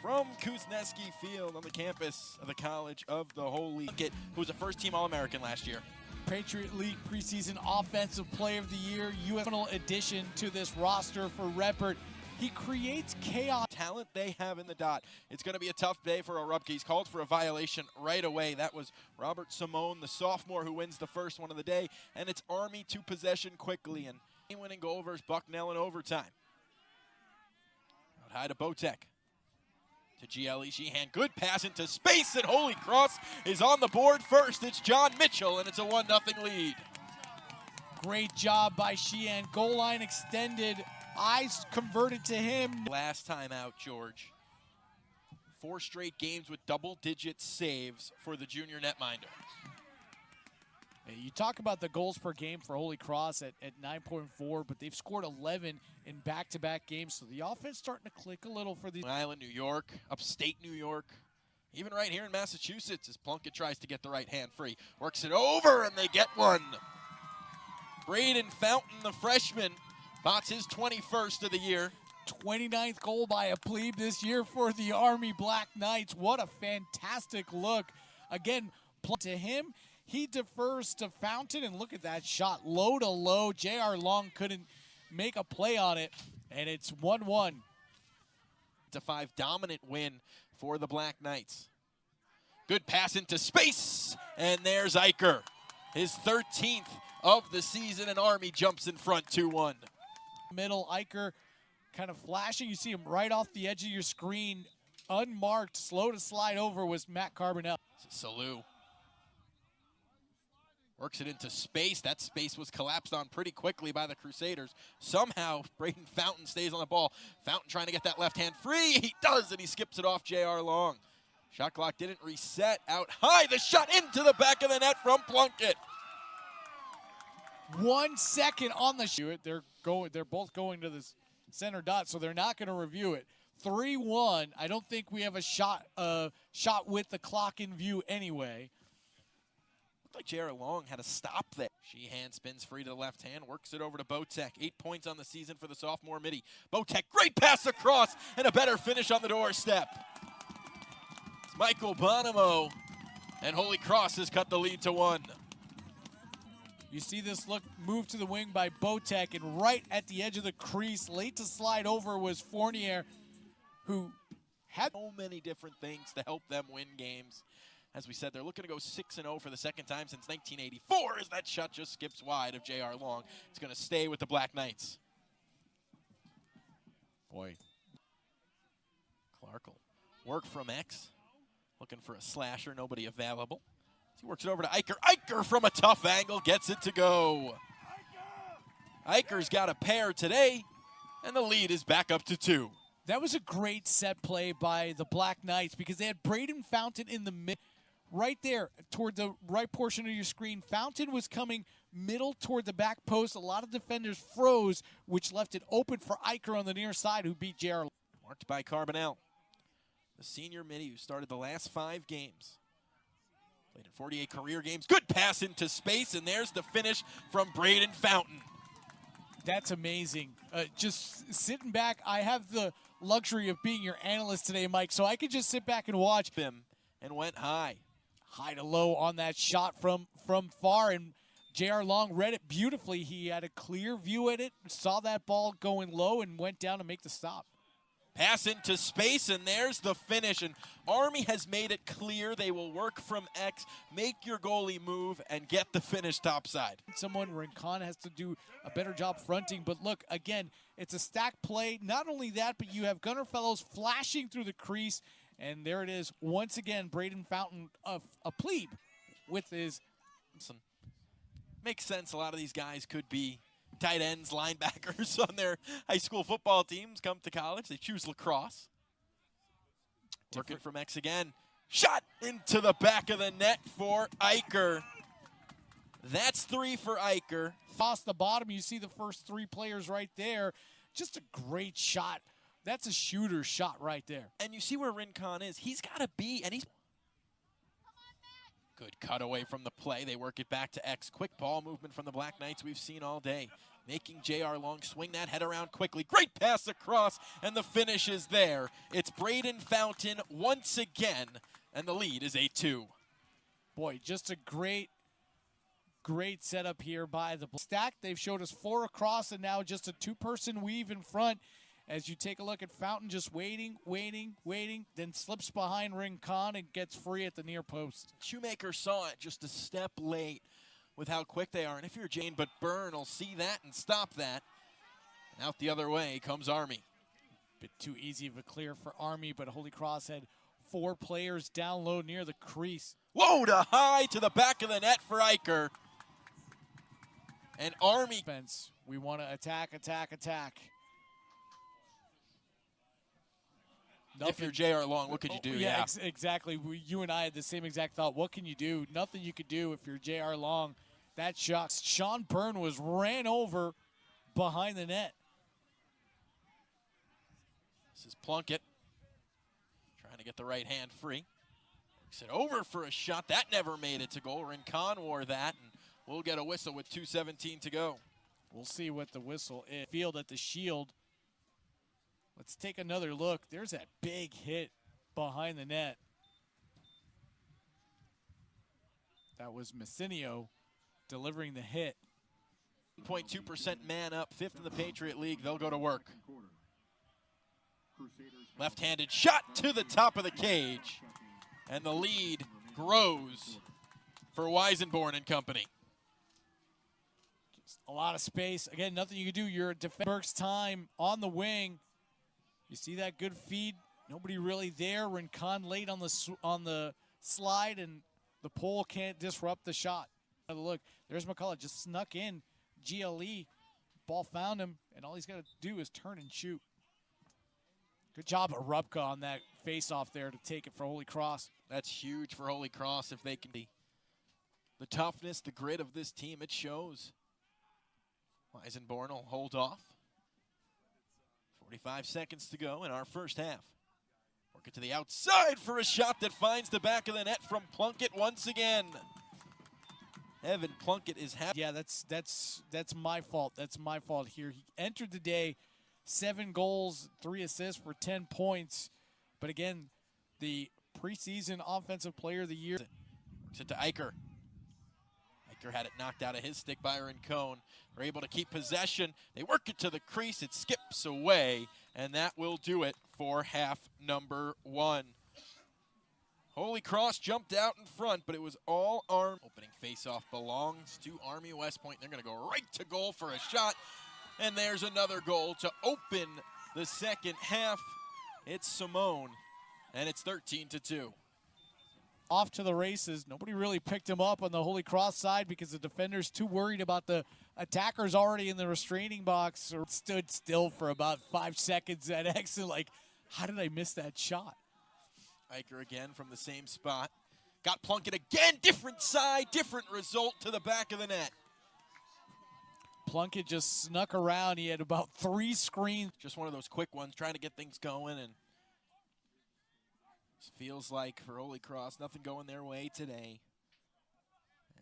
From Kuznetsky Field on the campus of the College of the Holy, who was a first-team All-American last year. Patriot League preseason offensive player of the year, UFL addition to this roster for Redbird. He creates chaos. Talent they have in the dot. It's going to be a tough day for O'Rupke. He's called for a violation right away. That was Robert Simone, the sophomore, who wins the first one of the day. And it's Army to possession quickly. And winning goal versus Bucknell in overtime. Out high to Botek. To GLE Sheehan. Good pass into space, and Holy Cross is on the board first. It's John Mitchell, and it's a 1-0 lead. Great job by Sheehan. Goal line extended. Eyes converted to him. Last time out, George. 4 straight games with double-digit saves for the junior netminder. You talk about the goals per game for Holy Cross at 9.4, but they've scored 11 in back-to-back games, so the offense starting to click a little for the Island, New York, upstate New York, even right here in Massachusetts as Plunkett tries to get the right hand free. Works it over, and they get one. Braden Fountain, the freshman, bots his 21st of the year. 29th goal by a plebe this year for the Army Black Knights. What a fantastic look. Again, to him. He defers to Fountain, and look at that shot. Low to low. J.R. Long couldn't make a play on it, and it's 1-1. It's a 5 dominant win for the Black Knights. Good pass into space, and there's Eicher. His 13th of the season, and Army jumps in front 2-1. Middle, Eicher kind of flashing. You see him right off the edge of your screen. Unmarked, slow to slide over was Matt Carbonell. Salou. Works it into space. That space was collapsed on pretty quickly by the Crusaders. Somehow, Braden Fountain stays on the ball. Fountain trying to get that left hand free. He does, and he skips it off J.R. Long. Shot clock didn't reset. Out high, the shot into the back of the net from Plunkett. 1 second on the shoot. They're both going to the center dot, so they're not going to review it. 3-1. I don't think we have a shot with the clock in view anyway. Like J.R. Long had a stop there. Sheehan spins free to the left hand, works it over to Botek. 8 points on the season for the sophomore midi. Botek, great pass across, and a better finish on the doorstep. It's Michael Bonomo, and Holy Cross has cut the lead to 1. You see this look move to the wing by Botek, and right at the edge of the crease, late to slide over was Fournier, who had so many different things to help them win games. As we said, they're looking to go 6-0 for the second time since 1984 as that shot just skips wide of J.R. Long. It's going to stay with the Black Knights. Boy. Clark will work from X. Looking for a slasher, nobody available. He works it over to Eicher. Eicher from a tough angle gets it to go. Eicher's got a pair today, and the lead is back up to 2. That was a great set play by the Black Knights because they had Braden Fountain in the mid. Right there toward the right portion of your screen. Fountain was coming middle toward the back post. A lot of defenders froze, which left it open for Eicher on the near side, who beat J.R. Marked by Carbonell. The senior midi who started the last 5 games. Played in 48 career games. Good pass into space, and there's the finish from Braden Fountain. That's amazing. Just sitting back, I have the luxury of being your analyst today, Mike, so I could just sit back and watch him and went high. High to low on that shot from far, and J.R. Long read it beautifully. He had a clear view at it, saw that ball going low, and went down to make the stop. Pass into space, and there's the finish. And Army has made it clear they will work from X, make your goalie move, and get the finish topside. Someone, Rincon, has to do a better job fronting. But look, again, it's a stack play. Not only that, but you have Gunnar Fellows flashing through the crease. And there it is, once again, Braden Fountain, a plebe with his. Makes sense. A lot of these guys could be tight ends, linebackers on their high school football teams. Come to college, they choose lacrosse. Working from X again. Shot into the back of the net for Eicher. That's 3 for Eicher. Across the bottom, you see the first 3 players right there. Just a great shot. That's a shooter shot right there. And you see where Rincon is. He's got to be, and he's... Good cut away from the play. They work it back to X. Quick ball movement from the Black Knights we've seen all day. making J.R. Long swing that head around quickly. Great pass across, and the finish is there. It's Braden Fountain once again, and the lead is 8-2. Boy, just a great setup here by the stack. They've showed us 4 across, and now just a 2-person weave in front. As you take a look at Fountain, just waiting, then slips behind Rincon and gets free at the near post. Shoemaker saw it just a step late with how quick they are. And if you're Jane, but Byrne will see that and stop that. And out the other way comes Army. Bit too easy of a clear for Army, but Holy Cross had 4 players down low near the crease. Whoa, to high to the back of the net for Eicher. And Army. We want to attack. If you're J.R. Long, what could you do? Yeah. Exactly. You and I had the same exact thought. What can you do? Nothing you could do if you're J.R. Long. That shot. Sean Byrne ran over behind the net. This is Plunkett trying to get the right hand free. Works it over for a shot. That never made it to goal. Rincon wore that, and we'll get a whistle with 2:17 to go. We'll see what the whistle is. Field at the Shield. Let's take another look. There's that big hit behind the net. That was Messinio delivering the hit. 0.2% man up, 5th in the Patriot League. They'll go to work. Left-handed shot to the top of the cage. And the lead grows for Weisenborn and company. Just a lot of space. Again, nothing you can do. You're at Burke's time on the wing. You see that good feed? Nobody really there. Rincon late on the slide, and the pole can't disrupt the shot. Look, there's McCullough, just snuck in. GLE, ball found him, and all he's got to do is turn and shoot. Good job of Rupka on that face-off there to take it for Holy Cross. That's huge for Holy Cross if they can be. The toughness, the grit of this team, it shows. Weisenborn will hold off. 45 seconds to go in our first half. Work it to the outside for a shot that finds the back of the net from Plunkett once again. Evan Plunkett is happy. Yeah, that's my fault. That's my fault here. He entered the day 7 goals, 3 assists for 10 points. But again, the preseason offensive player of the year. Works it to Eicher. Eicher had it knocked out of his stick by Rincon. We're able to keep possession. They work it to the crease. It skips away, and that will do it for half number 1. Holy Cross jumped out in front, but it was all Army. Opening faceoff belongs to Army West Point. They're going to go right to goal for a shot, and there's another goal to open the second half. It's Simone, and it's 13-2. Off to the races. Nobody really picked him up on the Holy Cross side because the defender's too worried about the attackers already in the restraining box, or stood still for about 5 seconds at exit. Like, how did I miss that shot? Eicher again from the same spot. Got Plunkett again. Different side, different result to the back of the net. Plunkett just snuck around. He had about 3 screens. Just one of those quick ones, trying to get things going, and feels like for Holy Cross, nothing going their way today.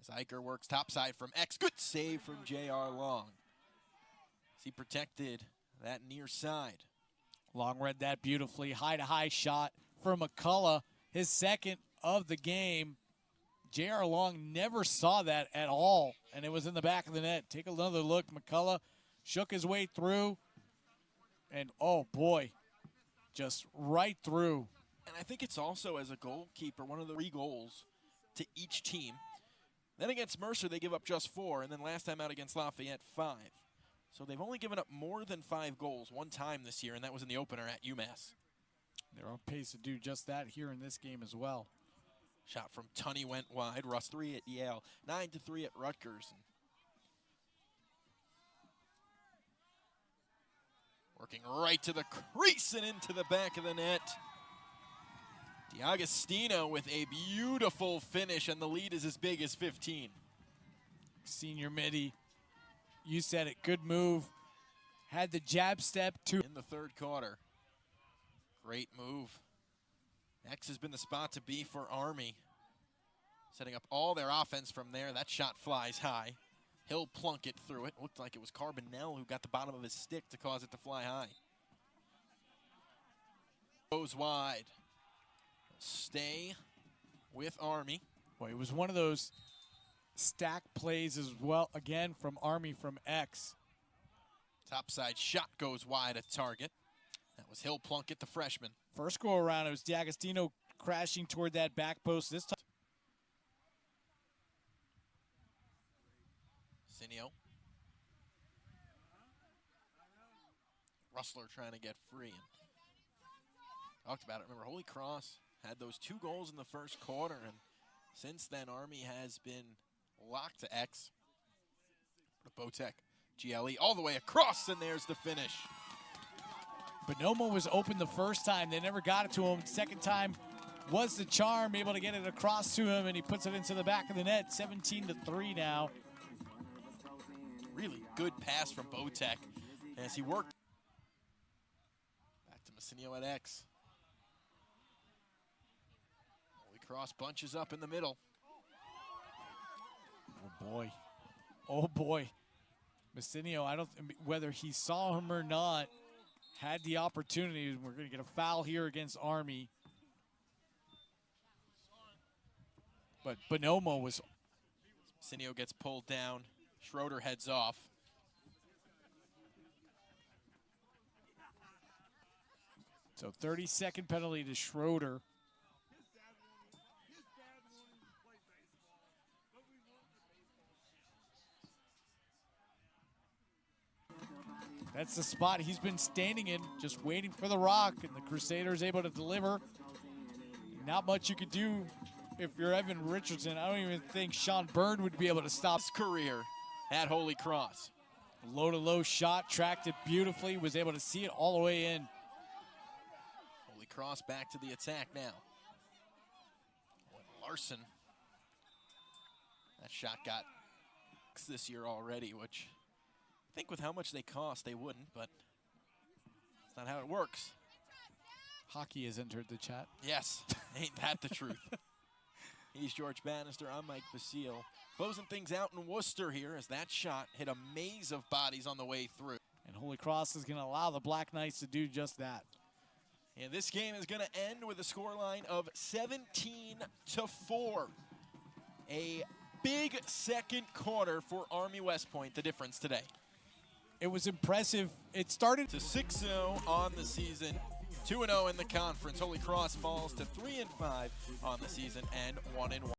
As Eicher works topside from X. Good save from J.R. Long. As he protected that near side. Long read that beautifully. High-to-high shot for McCullough. His second of the game. J.R. Long never saw that at all, and it was in the back of the net. Take another look. McCullough shook his way through, and oh boy, just right through. And I think it's also, as a goalkeeper, one of the 3 goals to each team. Then against Mercer, they give up just 4, and then last time out against Lafayette, 5. So they've only given up more than 5 goals one time this year, and that was in the opener at UMass. They're on pace to do just that here in this game as well. Shot from Tunney went wide. Russ 3 at Yale. 9-3 at Rutgers. Working right to the crease and into the back of the net. D'Agostino with a beautiful finish, and the lead is as big as 15. Senior midi, you said it, good move. Had the jab step too. In the third quarter. Great move. X has been the spot to be for Army. Setting up all their offense from there. That shot flies high. He'll plunk it through it. Looked like it was Carbonell who got the bottom of his stick to cause it to fly high. Goes wide. Stay with Army. Well, it was one of those stack plays as well, again, from Army from X. Topside shot goes wide at target. That was Hill Plunkett, the freshman. First go around, it was D'Agostino crashing toward that back post. This time, Sinio. Rustler trying to get free. And talked about it. Remember, Holy Cross had those 2 goals in the first quarter, and since then, Army has been locked to X. Botek, GLE all the way across, and there's the finish. Bonomo was open the first time. They never got it to him. Second time was the charm, able to get it across to him, and he puts it into the back of the net. 17-3 now. Really good pass from Botek as he worked. Back to Messinio at X. Holy Cross bunches up in the middle. Oh boy. Oh boy. Messinio, I don't, whether he saw him or not, had the opportunity. We're going to get a foul here against Army. But Bonomo was. Messinio gets pulled down. Schroeder heads off. So 30-second penalty to Schroeder. That's the spot he's been standing in, just waiting for the rock, and the Crusaders able to deliver. Not much you could do if you're Evan Richardson. I don't even think Sean Byrne would be able to stop his career at Holy Cross. Low-to-low shot, tracked it beautifully, was able to see it all the way in. Holy Cross back to the attack now. Larson. That shot got this year already, which I think with how much they cost, they wouldn't, but it's not how it works. Hockey has entered the chat. Yes, ain't that the truth. He's George Bannister, I'm Mike Basile. Closing things out in Worcester here as that shot hit a maze of bodies on the way through. And Holy Cross is going to allow the Black Knights to do just that. And this game is going to end with a scoreline of 17-4. A big second quarter for Army West Point, the difference today. It was impressive. It started to 6-0 on the season, 2-0 in the conference. Holy Cross falls to 3-5 on the season and 1-1.